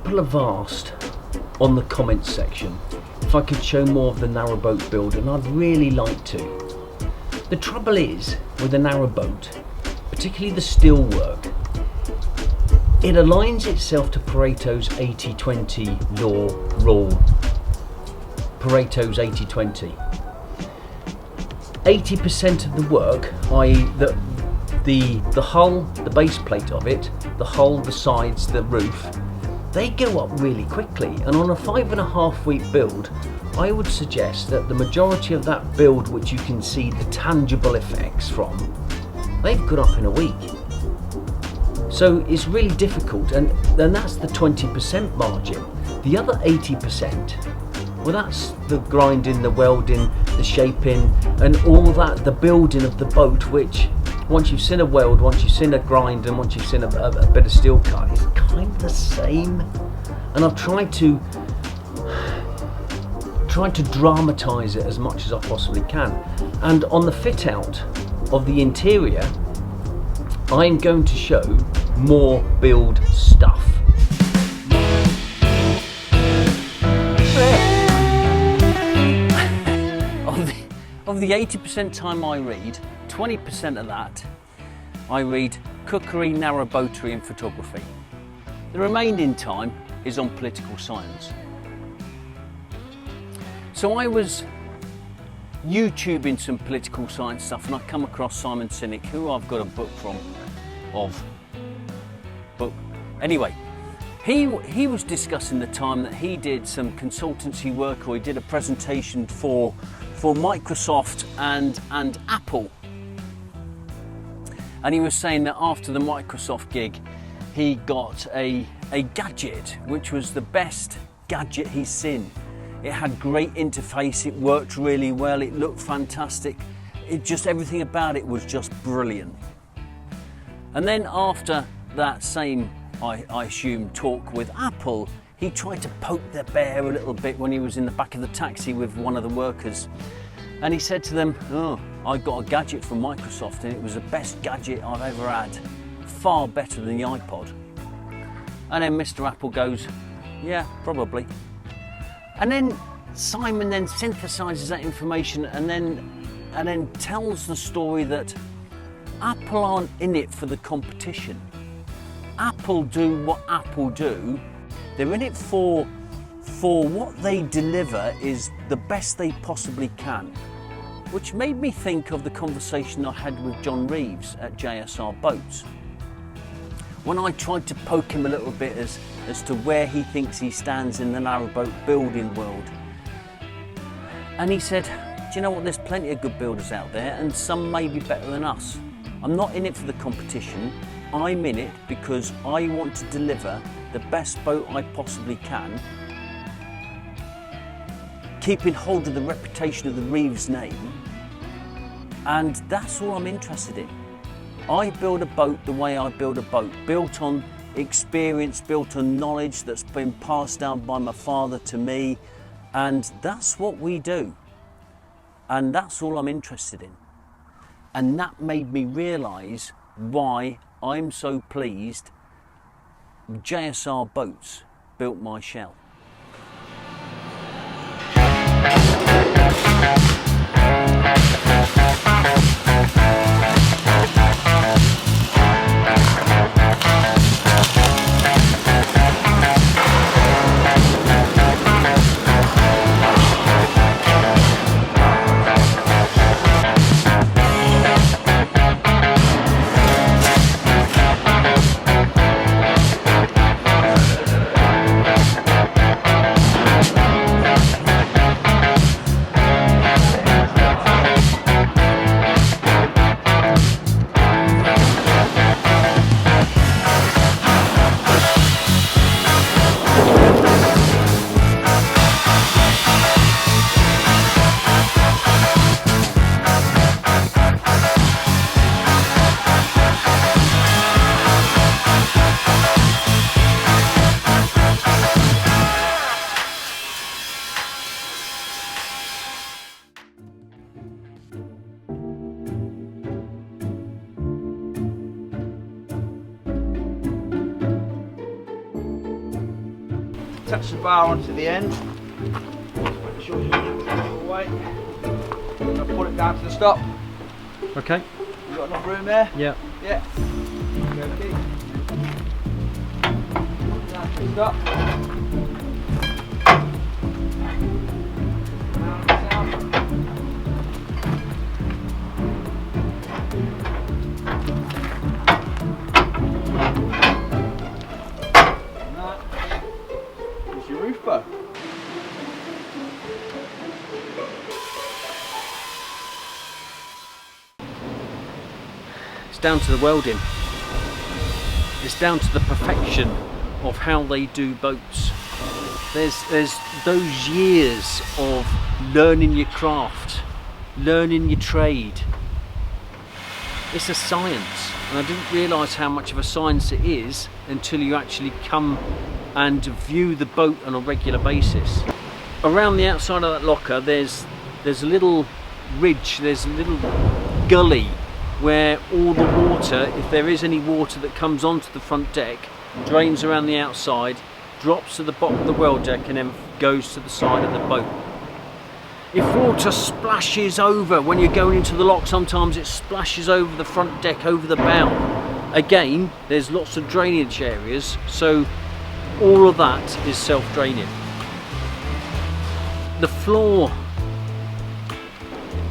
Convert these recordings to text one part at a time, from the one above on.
people have asked on the comments section if I could show more of the narrowboat build, and I'd really like to. The trouble is with a narrowboat, particularly the steel work, it aligns itself to Pareto's 80-20 rule. Pareto's 80-20. 80% of the work, i.e. the hull, the base plate of it, the hull, the sides, the roof, they go up really quickly, and on a 5.5 week build, I would suggest that the majority of that build, which you can see the tangible effects from, they've got up in a week. So it's really difficult, and that's the 20% margin. The other 80%, well, that's the grinding, the welding, the shaping, and all that, the building of the boat, which once you've seen a weld, once you've seen a grind, and once you've seen a bit of steel cut, it's kind of the same. And I've tried to dramatise it as much as I possibly can. And on the fit out of the interior, I'm going to show more build stuff. Of the 80% time I read, 20% of that I read cookery, narrowboatery and photography. The remaining time is on political science. So I was YouTubing some political science stuff, and I come across Simon Sinek, who I've got a book from, anyway, he was discussing the time that he did some consultancy work, or he did a presentation for Microsoft and Apple, and he was saying that after the Microsoft gig he got a gadget which was the best gadget he's seen. It had great interface, it worked really well, it looked fantastic, everything about it was just brilliant. And then after that same, I assume, talk with Apple, he tried to poke the bear a little bit when he was in the back of the taxi with one of the workers, and he said to them, "Oh, I got a gadget from Microsoft and it was the best gadget I've ever had, far better than the iPod." And then Mr. Apple goes, "Yeah, probably." And then Simon then synthesises that information and then tells the story that Apple aren't in it for the competition. Apple do what Apple do. They're in it for what they deliver is the best they possibly can, which made me think of the conversation I had with John Reeves at JSR Boats, when I tried to poke him a little bit as to where he thinks he stands in the narrowboat building world. And he said, "Do you know what, there's plenty of good builders out there, and some may be better than us. I'm not in it for the competition, I'm in it because I want to deliver the best boat I possibly can, keeping hold of the reputation of the Reeves name, and that's all I'm interested in. I build a boat the way I build a boat, built on experience, built on knowledge that's been passed down by my father to me, and that's what we do, and that's all I'm interested in." And that made me realise why I'm so pleased JSR Boats built my shell. attach the bar onto the end. Make sure you get away. I'll put it down to the stop. Okay. You got enough room there? Yeah. Yeah. Okay. Down to the stop. Here's your roof bow. It's down to the welding. It's down to the perfection of how they do boats. There's those years of learning your craft, learning your trade. It's a science, and I didn't realise how much of a science it is until you actually come and view the boat on a regular basis. Around the outside of that locker there's a little ridge, there's a little gully where all the water, if there is any water that comes onto the front deck, drains around the outside, drops to the bottom of the well deck and then goes to the side of the boat. If water splashes over when you're going into the lock, sometimes it splashes over the front deck, over the bow. Again, there's lots of drainage areas, so all of that is self-draining. The floor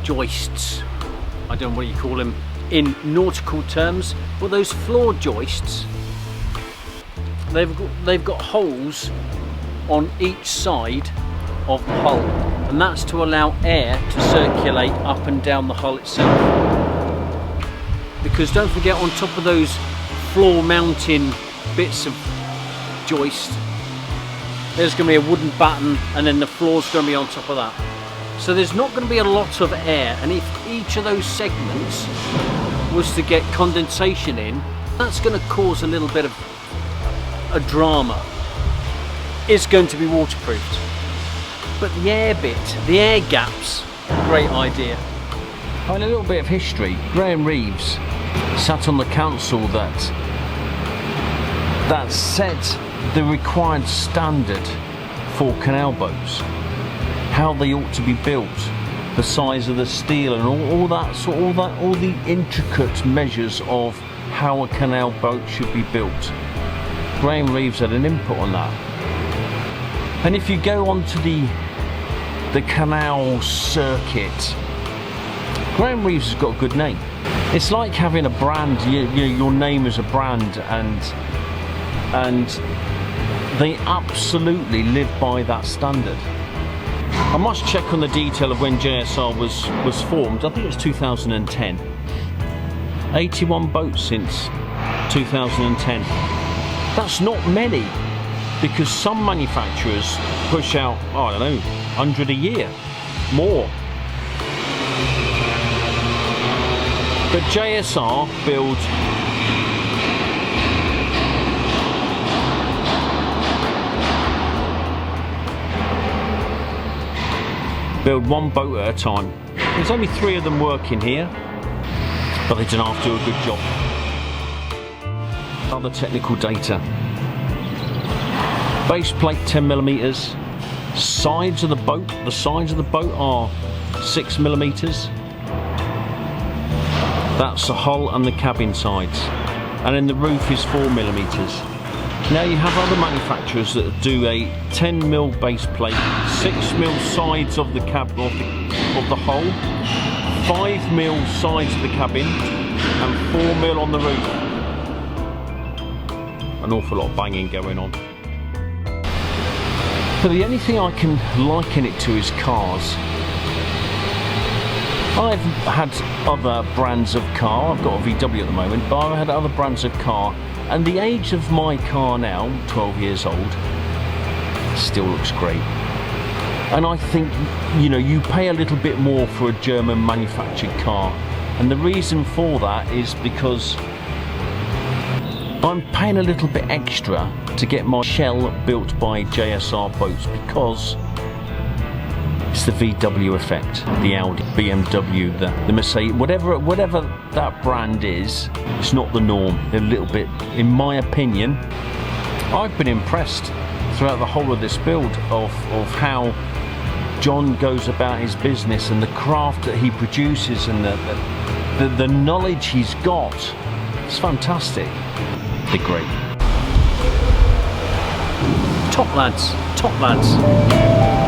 joists, I don't know what you call them in nautical terms, well, those floor joists, they've got holes on each side of the hull, and that's to allow air to circulate up and down the hull itself. Because don't forget, on top of those floor mounting bits of joist, there's going to be a wooden batten, and then the floor's going to be on top of that. So there's not going to be a lot of air, and if each of those segments was to get condensation in, that's going to cause a little bit of a drama. It's going to be waterproofed. But the air bit, the air gaps, great idea. Oh, and a little bit of history. Graham Reeves sat on the council that set the required standard for canal boats, how they ought to be built, the size of the steel, and all the intricate measures of how a canal boat should be built. Graham Reeves had an input on that. And if you go onto the canal circuit, Graham Reeves has got a good name. It's like having a brand, your name is a brand, and they absolutely live by that standard. I must check on the detail of when JSR was formed. I think it was 2010. 81 boats since 2010. That's not many, because some manufacturers push out, I don't know, 100 a year, more. But JSR build one boat at a time. There's only 3 of them working here, but they don't have to do a good job. Other technical data. Base plate 10mm. Sides of the boat. The sides of the boat are 6mm. That's the hull and the cabin sides. And then the roof is 4mm. Now you have other manufacturers that do a 10mm base plate, 6mm sides of the cab of the hull, 5mm sides of the cabin, and 4mm on the roof. An awful lot of banging going on. But the only thing I can liken it to is cars. I've had other brands of car. I've got a VW at the moment, but I've had other brands of car, and the age of my car now, 12 years old, still looks great. And I think, you pay a little bit more for a German manufactured car, and the reason for that is because I'm paying a little bit extra to get my shell built by JSR Boats, because it's the VW effect, the Audi, BMW, the Mercedes, whatever that brand is, it's not the norm. They're a little bit, in my opinion, I've been impressed throughout the whole of this build of how John goes about his business and the craft that he produces and the knowledge he's got. It's fantastic. They're great. Top lads, top lads.